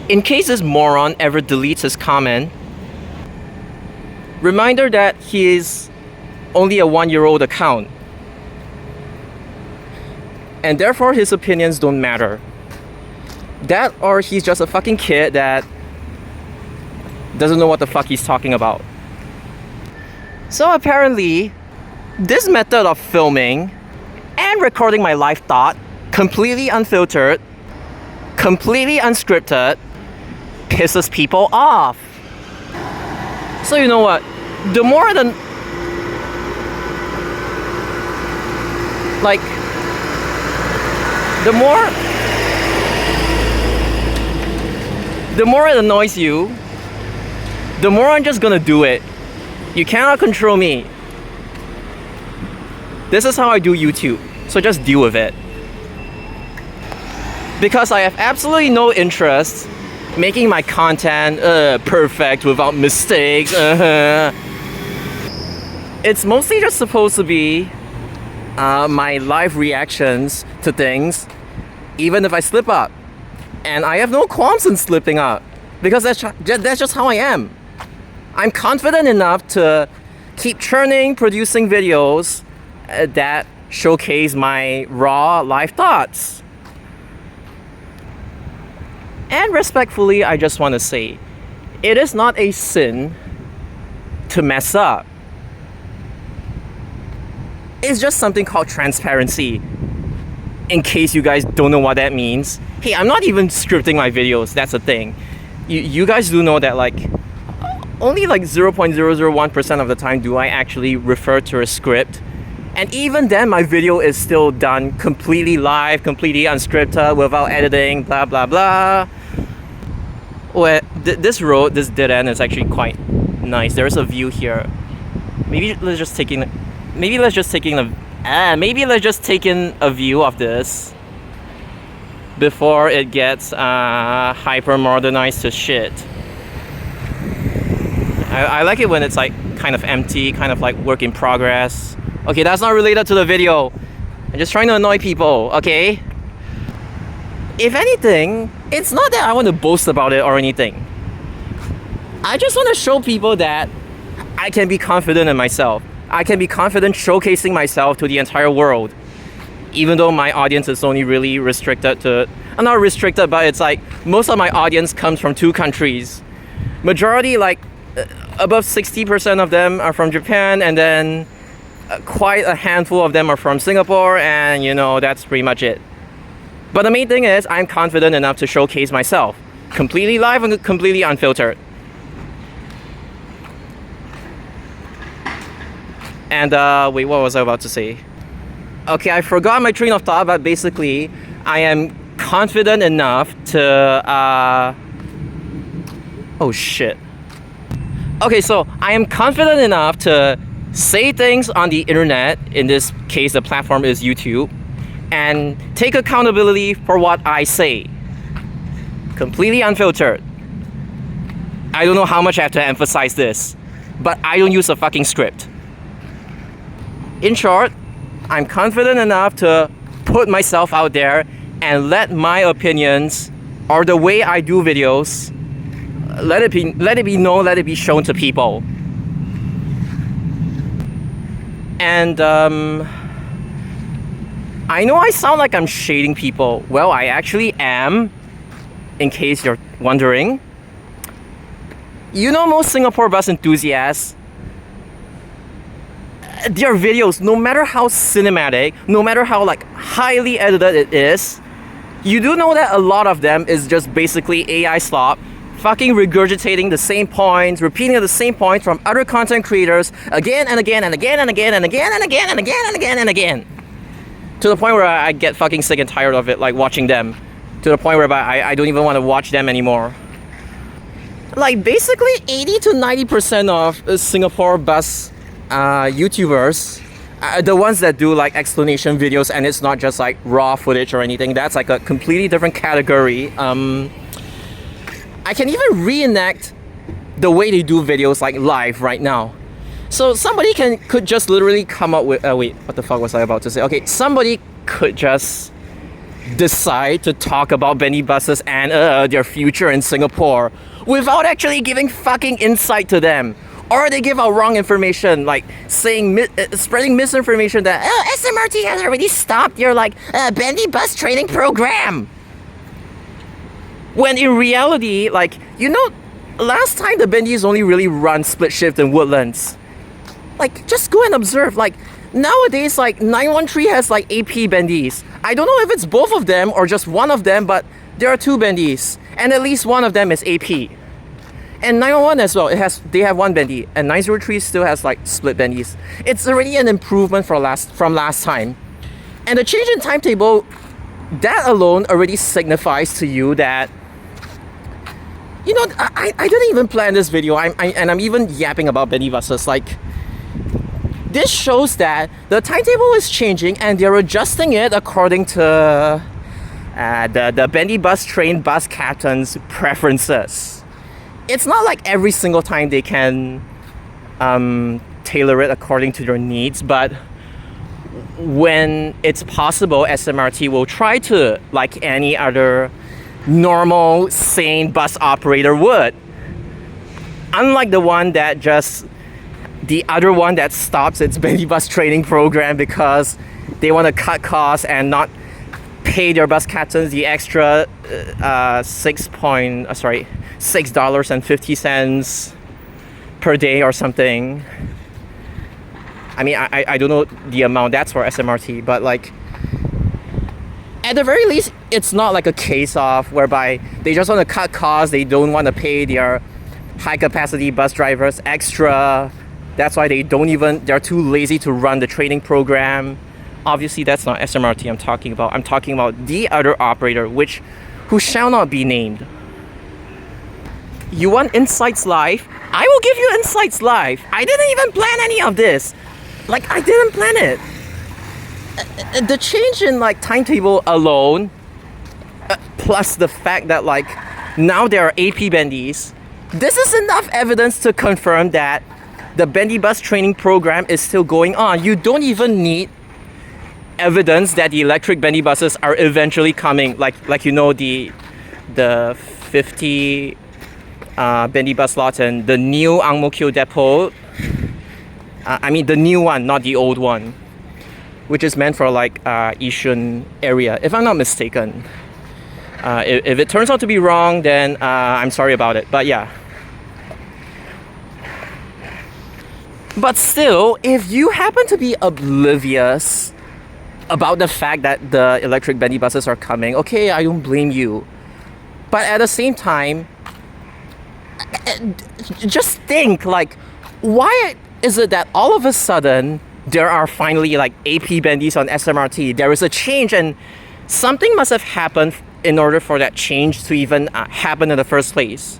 In case this moron ever deletes his comment, reminder that he is only a 1-year-old account, and therefore his opinions don't matter. That or he's just a fucking kid that doesn't know what the fuck he's talking about. So apparently, this method of filming and recording my live thought, completely unfiltered, completely unscripted, pisses people off. So you know what? The more the more it annoys you, the more I'm just gonna do it. You cannot control me. This is how I do YouTube, so just deal with it. Because I have absolutely no interest making my content perfect without mistakes. It's mostly just supposed to be my live reactions to things, even if I slip up. And I have no qualms in slipping up, because that's just how I am. I'm confident enough to keep churning, producing videos that showcase my raw live thoughts. And respectfully, I just want to say, it is not a sin to mess up. It's just something called transparency. In case you guys don't know what that means. Hey, I'm not even scripting my videos, that's the thing. You guys do know that only 0.001% of the time do I actually refer to a script. And even then, my video is still done completely live, completely unscripted, without editing, blah, blah, blah. Well, this road, this dead end is actually quite nice. There's a view here. Maybe let's just take in a view of this before it gets hyper modernized to shit. I like it when it's kind of empty, kind of work in progress. Okay, that's not related to the video. I'm just trying to annoy people, okay? If anything, it's not that I want to boast about it or anything. I just want to show people that I can be confident in myself. I can be confident showcasing myself to the entire world. Even though my audience is only really restricted to... I'm not restricted, but it's most of my audience comes from 2 countries. Majority, above 60% of them are from Japan, and then quite a handful of them are from Singapore, and that's pretty much it. But the main thing is, I'm confident enough to showcase myself. Completely live and completely unfiltered. And wait, what was I about to say? Okay, I forgot my train of thought, but basically, I am confident enough to... Oh shit. Okay, so I am confident enough to say things on the internet, in this case the platform is YouTube, and take accountability for what I say. Completely unfiltered. I don't know how much I have to emphasize this, but I don't use a fucking script. In short, I'm confident enough to put myself out there and let my opinions, or the way I do videos, let it be known, let it be shown to people. And I know I sound like I'm shading people. Well, I actually am, in case you're wondering. Most Singapore bus enthusiasts, their videos, no matter how cinematic, no matter how highly edited it is, you do know that a lot of them is just basically AI slop, fucking regurgitating the same points, repeating the same points from other content creators again and again and again and again and again and again and again and again and again. To the point where I get fucking sick and tired of it, watching them. To the point where I don't even want to watch them anymore. Basically 80 to 90% of Singapore bus YouTubers, the ones that do explanation videos, and it's not just raw footage or anything, that's a completely different category. I can even reenact the way they do videos live right now. So somebody could just literally come up with... wait, what the fuck was I about to say? Okay, somebody could just decide to talk about Bendy buses and their future in Singapore without actually giving fucking insight to them. Or they give out wrong information, like saying, spreading misinformation that SMRT has already stopped your Bendy bus training program. When in reality, last time the Bendies only really run split shift in Woodlands. Just go and observe. Nowadays, 913 has AP Bendies. I don't know if it's both of them or just one of them, but there are two Bendies, and at least one of them is AP. And 911 as well, they have one bendy, and 903 still has split bendies. It's already an improvement from last time. And the change in timetable, that alone already signifies to you that, I didn't even plan this video, and I'm even yapping about bendy buses. This shows that the timetable is changing and they're adjusting it according to the bendy bus trained bus captain's preferences. It's not like every single time they can tailor it according to their needs, but when it's possible, SMRT will try to, like any other normal, sane bus operator would. Unlike the other one that stops its bendy bus training program because they want to cut costs and not pay their bus captains the extra $6.50 per day or something. I mean, I don't know the amount that's for SMRT, but at the very least, it's not a case of whereby they just want to cut costs, they don't want to pay their high capacity bus drivers extra. That's why they're too lazy to run the training program. Obviously, that's not SMRT I'm talking about. I'm talking about the other operator, who shall not be named. You want insights live? I will give you insights live. I didn't even plan any of this. I didn't plan it. The change in timetable alone, plus the fact that now there are AP bendies, this is enough evidence to confirm that the bendy bus training program is still going on. You don't even need evidence that the electric bendy buses are eventually coming, the 50 bendy bus lots and the new Ang Mo Kio depot. I mean the new one, not the old one, which is meant for Yishun area, if I'm not mistaken. If it turns out to be wrong, then I'm sorry about it. But yeah. But still, if you happen to be oblivious about the fact that the electric bendy buses are coming, okay, I don't blame you. But at the same time, just think, why is it that all of a sudden there are finally AP bendies on SMRT? There is a change, and something must have happened in order for that change to even happen in the first place.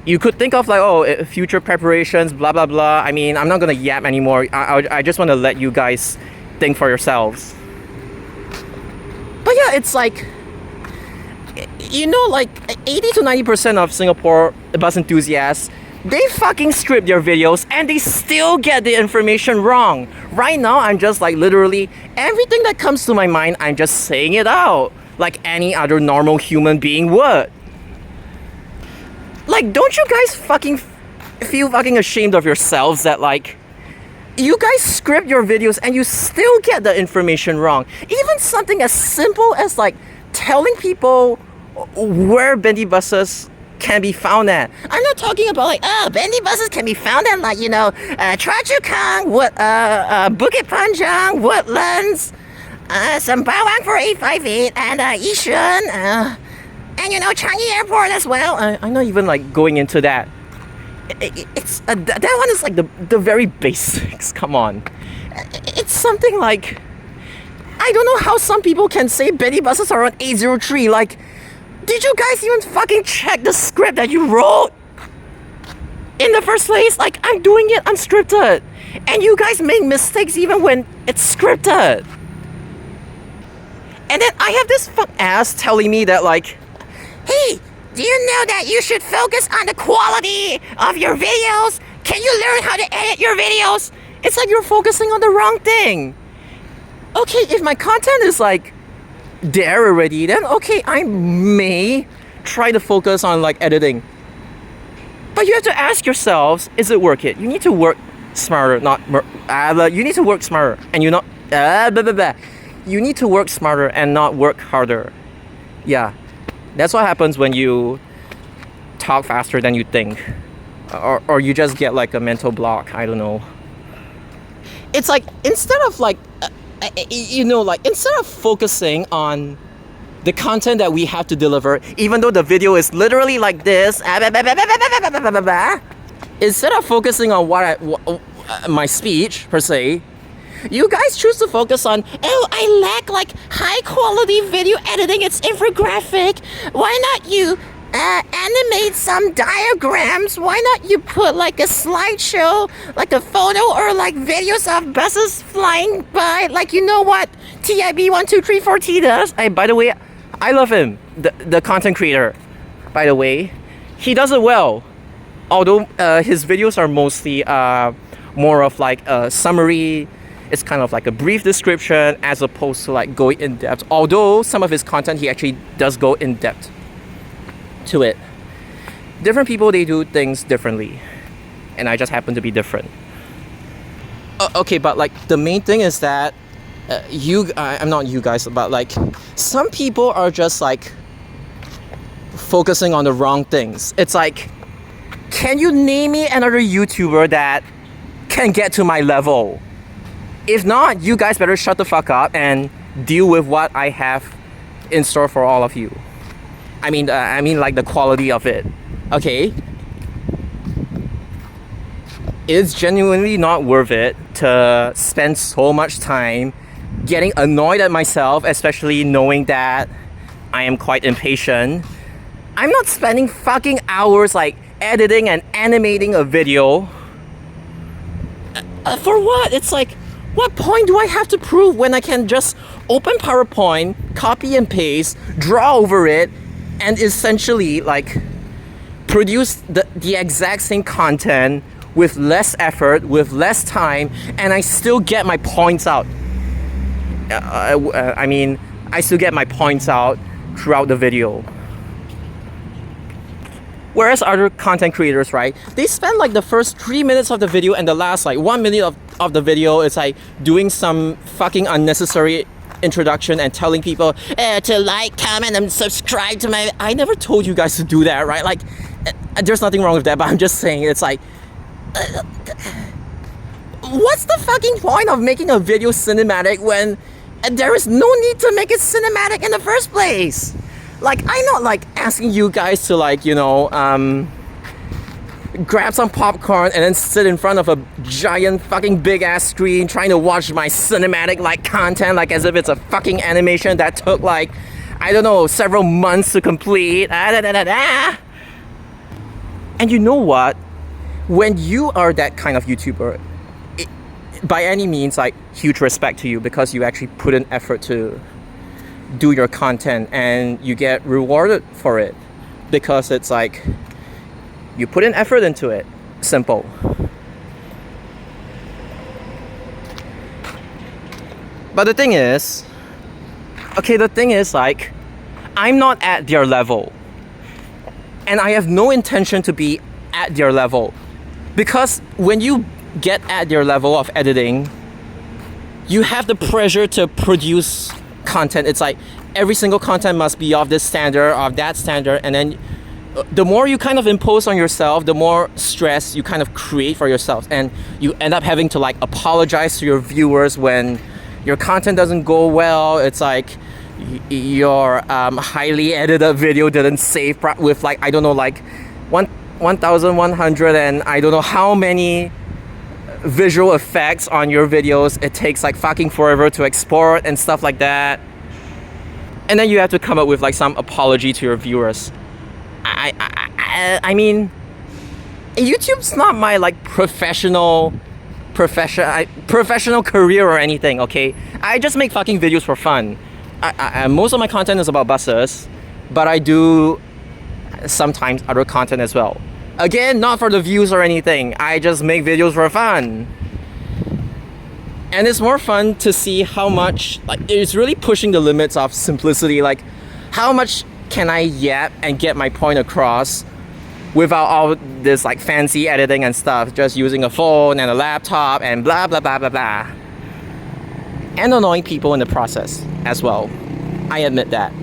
You could think of future preparations, blah blah blah. I mean, I'm not gonna yap anymore. I just want to let you guys think for yourselves. But yeah, it's 80 to 90% of Singapore bus enthusiasts, they fucking script their videos and they still get the information wrong. Right now, I'm just literally everything that comes to my mind, I'm just saying it out like any other normal human being would. Don't you guys fucking feel fucking ashamed of yourselves that you guys script your videos and you still get the information wrong? Even something as simple as telling people where bendy buses can be found at. I'm not talking about bendy buses can be found at Choa Chu Kang, Bukit Panjang, Woodlands, Sembawang for 858, and Yishun, and Changi Airport as well. I'm not even going into that. It's that one is the very basics. Come on, it's something I don't know how some people can say bendy buses are on 803. Did you guys even fucking check the script that you wrote in the first place? I'm doing it unscripted, and you guys make mistakes even when it's scripted. And then I have this fuck ass telling me that hey, do you know that you should focus on the quality of your videos? Can you learn how to edit your videos? It's you're focusing on the wrong thing. Okay, if my content is there already, then okay, I may try to focus on like editing. But you have to ask yourselves, is it worth it? You need to work smarter, you need to work smarter, and you not you need to work smarter and not work harder. Yeah, that's what happens when you talk faster than you think, or you just get like a mental block. I don't know. It's like instead of like instead of focusing on the content that we have to deliver, even though the video is literally like this, instead of focusing on my speech per se, you guys choose to focus on, oh, I lack like high quality video editing, it's infographic. Why not you animate some diagrams? Why not you put like a slideshow, like a photo or like videos of buses flying by, like, you know what TIB 1234T does? By the way, I love him, the content creator. By the way, he does it well. Although his videos are mostly more of like a summary. It's kind of like a brief description as opposed to like going in depth. Although some of his content he actually does go in depth to it. Different people, they do things differently, and I just happen to be different. Okay, but like the main thing is that I'm not you guys, but like some people are just like focusing on the wrong things. It's like, can you name me another YouTuber that can get to my level? If not, you guys better shut the fuck up and deal with what I have in store for all of you. I mean like the quality of it. Okay? It's genuinely not worth it to spend so much time getting annoyed at myself, especially knowing that I am quite impatient. I'm not spending fucking hours like editing and animating a video. For what? It's like, what point do I have to prove when I can just open PowerPoint, copy and paste, draw over it, and essentially like produce the exact same content with less effort, with less time, and I still get my points out. I still get my points out throughout the video. Whereas other content creators, right, they spend like the first 3 minutes of the video and the last like 1 minute of the video is like doing some fucking unnecessary introduction and telling people to like, comment, and subscribe to my... I never told you guys to do that, right? Like, there's nothing wrong with that, but I'm just saying, it's like... what's the fucking point of making a video cinematic when there is no need to make it cinematic in the first place? Like, I'm not like asking you guys to like, grab some popcorn and then sit in front of a giant fucking big ass screen trying to watch my cinematic like content like as if it's a fucking animation that took like, I don't know, several months to complete. And you know what? When you are that kind of YouTuber, by any means, like, huge respect to you because you actually put in effort to do your content and you get rewarded for it because it's like you put in effort into it. Simple. But the thing is like, I'm not at their level and I have no intention to be at their level, because when you get at their level of editing, you have the pressure to produce content. It's like every single content must be of this standard, of that standard, and then the more you kind of impose on yourself, the more stress you kind of create for yourself, and you end up having to like apologize to your viewers when your content doesn't go well. It's like your highly edited video didn't save with like, I don't know, like 1,100 and I don't know how many visual effects on your videos. It takes like fucking forever to export and stuff like that, and then you have to come up with like some apology to your viewers. I mean, YouTube's not my like professional career or anything, okay? I just make fucking videos for fun. Most of my content is about buses, but I do sometimes other content as well. Again, not for the views or anything. I just make videos for fun. And it's more fun to see how much, like, it's really pushing the limits of simplicity. Like, how much can I yap and get my point across without all this like fancy editing and stuff, just using a phone and a laptop and blah blah blah blah blah. And annoying people in the process as well. I admit that.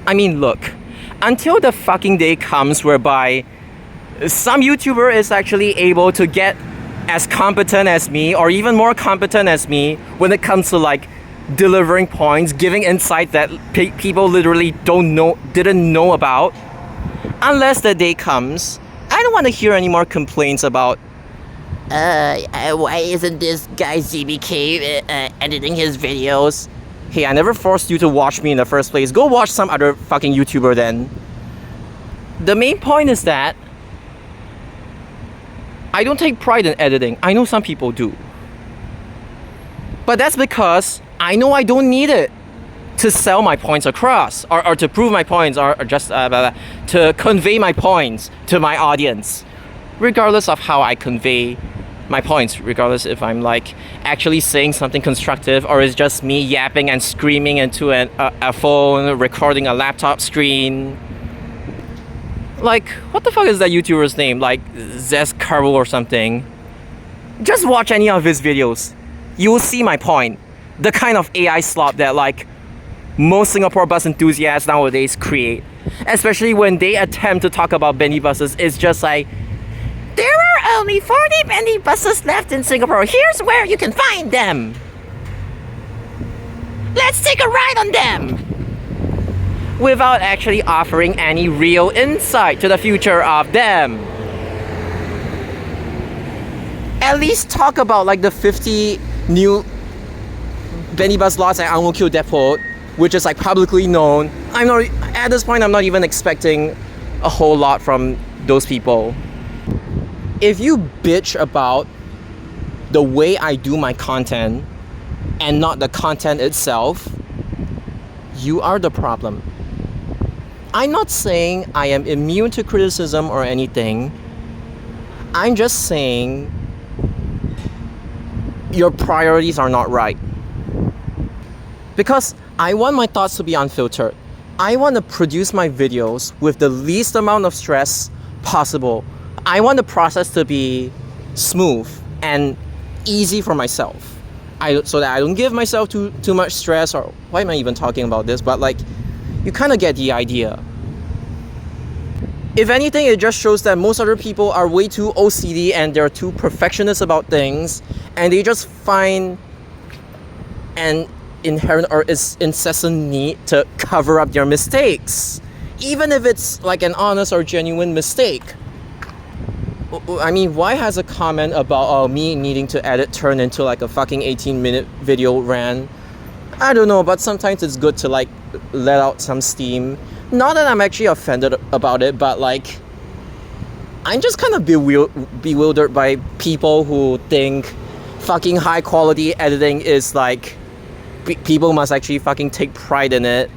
I mean, look, until the fucking day comes whereby some YouTuber is actually able to get as competent as me or even more competent as me when it comes to like delivering points, giving insight that people literally didn't know about. Unless the day comes, I don't want to hear any more complaints about why isn't this guy ZBK editing his videos? Hey, I never forced you to watch me in the first place. Go watch some other fucking YouTuber then. The main point is that I don't take pride in editing. I know some people do. But that's because I know I don't need it to sell my points across or to prove my points or just to convey my points to my audience. Regardless of how I convey my points, regardless if I'm like actually saying something constructive or it's just me yapping and screaming into a phone, recording a laptop screen. Like, what the fuck is that YouTuber's name? Like, Zest Carvel or something. Just watch any of his videos. You will see my point. The kind of AI slop that, like, most Singapore bus enthusiasts nowadays create. Especially when they attempt to talk about Benny buses. It's just like, there are only 40 Benny buses left in Singapore. Here's where you can find them. Let's take a ride on them. Without actually offering any real insight to the future of them. At least talk about like the 50 new Benny bus lots at Ang Mo Kio Depot, which is like publicly known. At this point, I'm not even expecting a whole lot from those people. If you bitch about the way I do my content and not the content itself, you are the problem. I'm not saying I am immune to criticism or anything. I'm just saying your priorities are not right. Because I want my thoughts to be unfiltered. I want to produce my videos with the least amount of stress possible. I want the process to be smooth and easy for myself. So that I don't give myself too much stress, or why am I even talking about this? But like, you kind of get the idea. If anything, it just shows that most other people are way too OCD and they're too perfectionist about things, and they just find an inherent or incessant need to cover up their mistakes, even if it's like an honest or genuine mistake. I mean, why has a comment about me needing to edit turn into like a fucking 18-minute video rant? I don't know, but sometimes it's good to like let out some steam. Not that I'm actually offended about it, but like, I'm just kind of bewildered by people who think fucking high quality editing is like, people must actually fucking take pride in it.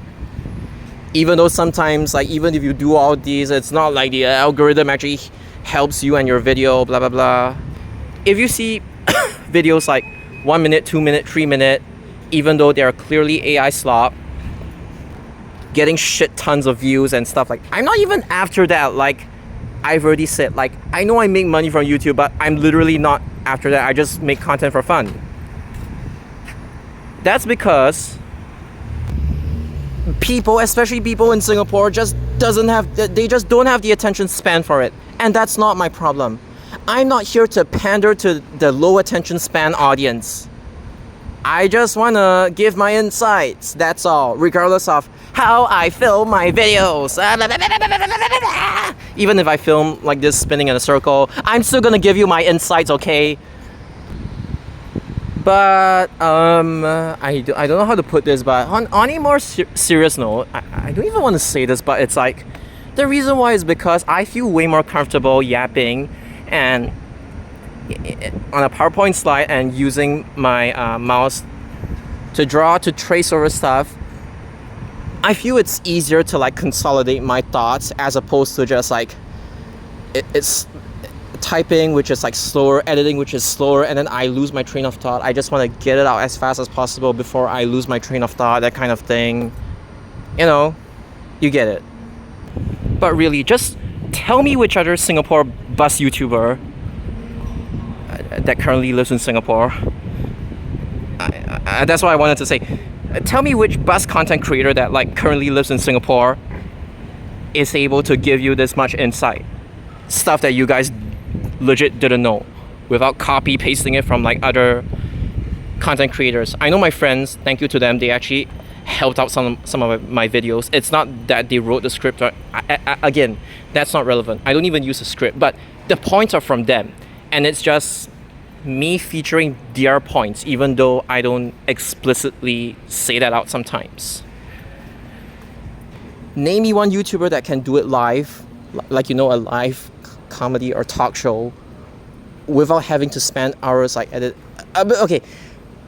Even though sometimes, like, even if you do all these, it's not like the algorithm actually helps you and your video, blah blah blah. If you see videos like 1 minute, 2 minute, 3 minute, even though they are clearly AI slop, getting shit tons of views and stuff, like, I'm not even after that. Like I've already said, like, I know I make money from YouTube, but I'm literally not after that. I just make content for fun. That's because people, especially people in Singapore, just don't have the attention span for it. And that's not my problem. I'm not here to pander to the low attention span audience. I just want to give my insights, that's all, regardless of how I film my videos. Even if I film like this spinning in a circle, I'm still gonna give you my insights, okay? But I don't know how to put this, but on a more serious note, I don't even want to say this, but it's like, the reason why is because I feel way more comfortable yapping and on a PowerPoint slide and using my mouse to draw, to trace over stuff. I feel it's easier to like consolidate my thoughts as opposed to just like it's typing, which is like slower, editing, which is slower, and then I lose my train of thought. I just want to get it out as fast as possible before I lose my train of thought, that kind of thing. You know, you get it. But really, just tell me which other Singapore bus YouTuber that currently lives in Singapore. That's what I wanted to say. Tell me which bus content creator that like currently lives in Singapore is able to give you this much insight. Stuff that you guys legit didn't know without copy pasting it from like other content creators. I know my friends, thank you to them, they actually helped out some of my videos. It's not that they wrote the script or, again, that's not relevant. I don't even use a script, but the points are from them, and it's just me featuring their points, even though I don't explicitly say that out sometimes. Name me one YouTuber that can do it live, like, you know, a live comedy or talk show without having to spend hours like edit. Okay,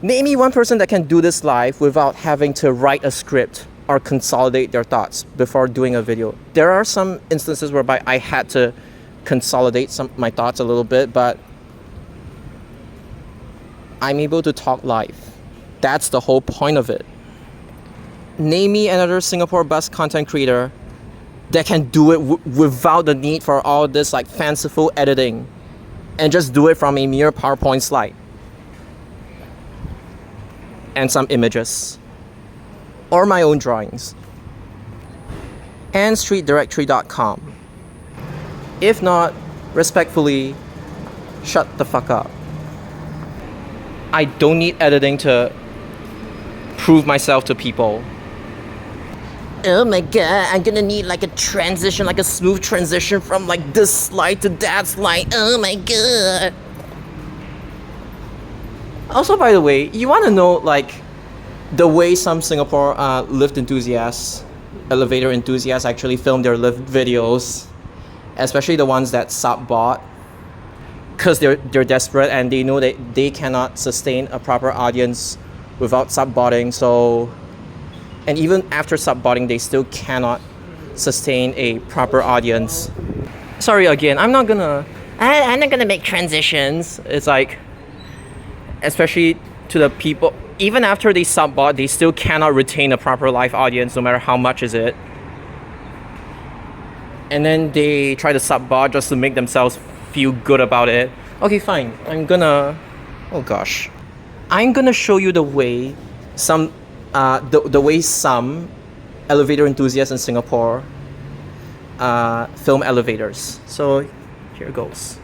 name me one person that can do this live without having to write a script or consolidate their thoughts before doing a video. There are some instances whereby I had to consolidate my thoughts a little bit, but I'm able to talk live. That's the whole point of it. Name me another Singapore bus content creator that can do it without the need for all this like fanciful editing and just do it from a mere PowerPoint slide and some images or my own drawings. andstreetdirectory.com. If not, respectfully, shut the fuck up. I don't need editing to prove myself to people. Oh my god, I'm gonna need like a transition, like a smooth transition from like this slide to that slide. Oh my god. Also, by the way, you wanna know like the way some Singapore lift enthusiasts, elevator enthusiasts actually film their lift videos, especially the ones that sub-bot, because they're desperate and they know that they cannot sustain a proper audience without sub-botting. So, and even after sub-botting, they still cannot sustain a proper audience. Sorry again, I'm not gonna make transitions. It's like, especially to the people, even after they sub-bot, they still cannot retain a proper live audience no matter how much is it. And then they try to sub-bot just to make themselves feel good about it. Okay, fine. I'm gonna show you the way some elevator enthusiasts in Singapore film elevators. So here goes.